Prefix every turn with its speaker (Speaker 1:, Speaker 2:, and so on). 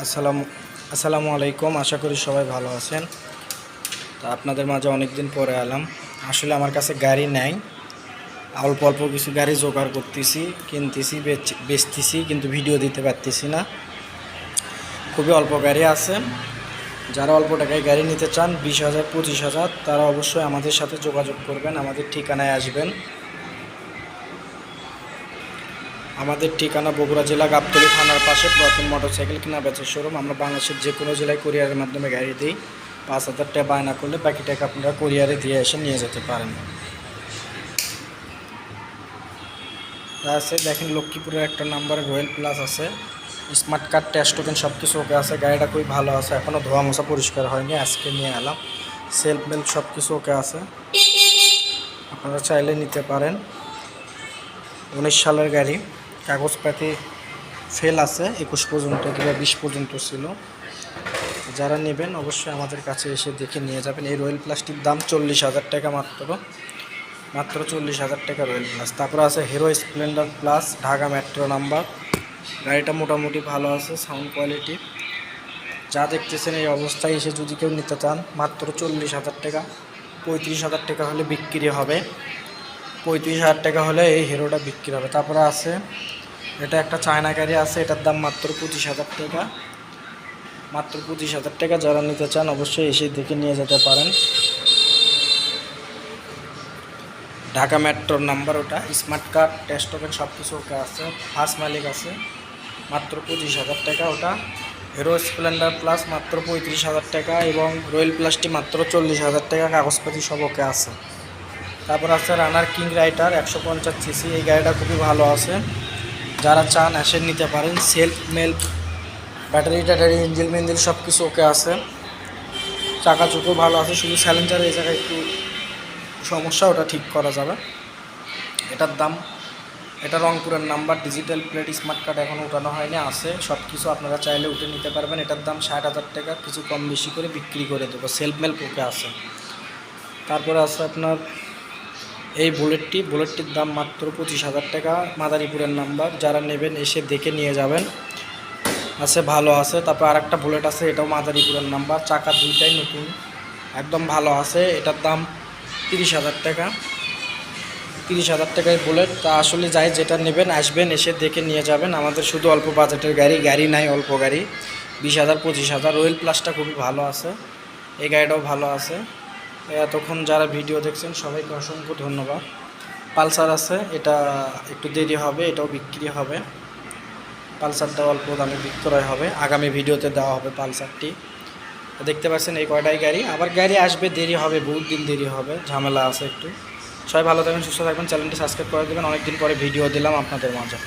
Speaker 1: আসসালামু আসসালামু আলাইকুম। আশা করি সবাই ভালো আছেন। তো আপনাদের মাঝে অনেক দিন পরে এলাম। আসলে আমার কাছে গাড়ি নাই, অল্প অল্প কিছু গাড়ি জোগাড় করতেছি, কিনতেছি, বেচতেছি, কিন্তু ভিডিও দিতে পারতেছি না। খুবই অল্প গাড়ি আছে। যারা অল্প টাকায় গাড়ি নিতে চান 20,000 25,000, তারা অবশ্যই আমাদের সাথে যোগাযোগ করবেন। আমাদের ঠিকানায় আসবেন। আমাদের ঠিকানা বগুড়া জেলা গাবতলী থানার পাশে প্রথম মোটরসাইকেল কেনা বেচার শোরুম। আমরা বাংলাদেশের যে কোনো জেলায় কুরিয়ারের মাধ্যমে গাড়ি দিই। 5,000 টাকা বায়না করলে বাকি টাকা আপনারা কুরিয়ারে দিয়ে এসে নিয়ে যেতে পারেন। আছে দেখেন, লক্ষ্মীপুরের একটা নাম্বার রয়্যাল প্লাস আছে, স্মার্ট কার্ড, টেস্ট টোকেন সব কিছু ওকে আছে। গাড়িটা খুবই ভালো আছে, এখনও ধোয়া মোছা পরিষ্কার হয়নি, আজকে নিয়ে এলাম। সেলফ মেল্প সব কিছু ওকে আছে, আপনারা চাইলে নিতে পারেন। 19 সালের গাড়ি, কাগজপাতি ফেল আছে, 21 পর্যন্ত কিংবা 20 পর্যন্ত ছিল। যারা নেবেন অবশ্যই আমাদের কাছে এসে দেখে নিয়ে যাবেন। এই রয়্যাল প্লাসটির দাম 40,000 টাকা, মাত্র 40,000 টাকা রয়্যাল প্লাস। তারপরে আছে hero Splendor plus, Dhaka metro number. গাড়িটা মোটামুটি ভালো আছে, সাউন্ড কোয়ালিটি যা দেখতেছেন এই অবস্থায় এসে যদি কেউ নিতে চান মাত্র 40,000 টাকা। 35,000 টাকা হলে বিক্রি হবে, 35,000 টাকা হলে এই হিরোটা বিক্রি হবে। তারপরে আছে এটা একটা চায়না গাড়ি আছে, এটার দাম মাত্র 25,000 টাকা, মাত্র 25,000 টাকা। যারা নিতে চান অবশ্যই এসে দেখে নিয়ে যেতে পারেন। ঢাকা মেট্রোর নাম্বার ওটা, স্মার্ট কার্ড, টেস্ট টোকেন সব কিছু ওকে আছে, ফার্স্ট মালিক আছে, মাত্র 25,000 টাকা ওটা। হিরো স্প্লেন্ডার প্লাস মাত্র 35,000 টাকা এবং রয়্যাল প্লাসটি মাত্র 40,000 টাকা, কাগজপাতি সব ওকে আছে। তারপর আছে রানার কিং রাইডার 150 সিসি, এই গাড়িটা খুবই ভালো আছে, যারা চান এসে নিতে পারেন। সেলফ মেল্প, ব্যাটারি ট্যাটারি, ইঞ্জিল মিঞ্জিল সব কিছু ওকে আছে, চাকা চুকো ভালো আছে, শুধু স্যালেঞ্জার এই জায়গায় একটু সমস্যা, ওটা ঠিক করা যাবে। এটার দাম, এটা রংপুরের number, digital plate, smart card এখনও উঠানো হয়নি, আছে সব কিছু, আপনারা চাইলে উঠে নিতে পারবেন। এটার দাম 60,000 টাকা, কিছু কম বেশি করে বিক্রি করে দেবো। সেলফ মেল্প ওকে আছে। তারপরে আছে আপনার এই বুলেটটির দাম মাত্র 25,000 টাকা, মাদারীপুরের নাম্বার। যারা নেবেন এসে দেখে নিয়ে যাবেন, আছে ভালো আছে। তারপর আরেকটা বুলেট আছে, এটাও মাদারীপুরের নাম্বার, চাকা দুইটাই নতুন, একদম ভালো আছে। এটার দাম 30,000 টাকা, 30,000 টাকায় বুলেট। তা আসলে যাই যেটা নেবেন আসবেন, এসে দেখে নিয়ে যাবেন। আমাদের শুধু অল্প বাজেটের গাড়ি নাই, অল্প গাড়ি 20,000 25,000। রয়্যাল প্লাসটা খুবই ভালো আছে, এই গাড়িটাও ভালো আছে। এতক্ষণ যারা ভিডিও দেখছেন সবাইকে অসংখ্য ধন্যবাদ। পালসার আছে, এটা একটু দেরি হবে, এটাও বিক্রি হবে। পালসারটা অল্প দামে বিক্রয় হবে, আগামী ভিডিওতে দেওয়া হবে পালসারটি। দেখতে পাচ্ছেন এই কয়টাই গাড়ি, আবার গাড়ি আসবে, দেরি হবে, বহুত দিন দেরি হবে, ঝামেলা আছে একটু। সবাই ভালো থাকবেন, সুস্থ থাকবেন, চ্যানেলটি সাবস্ক্রাইব করে দেবেন। অনেকদিন পরে ভিডিও দিলাম আপনাদের মাঝে।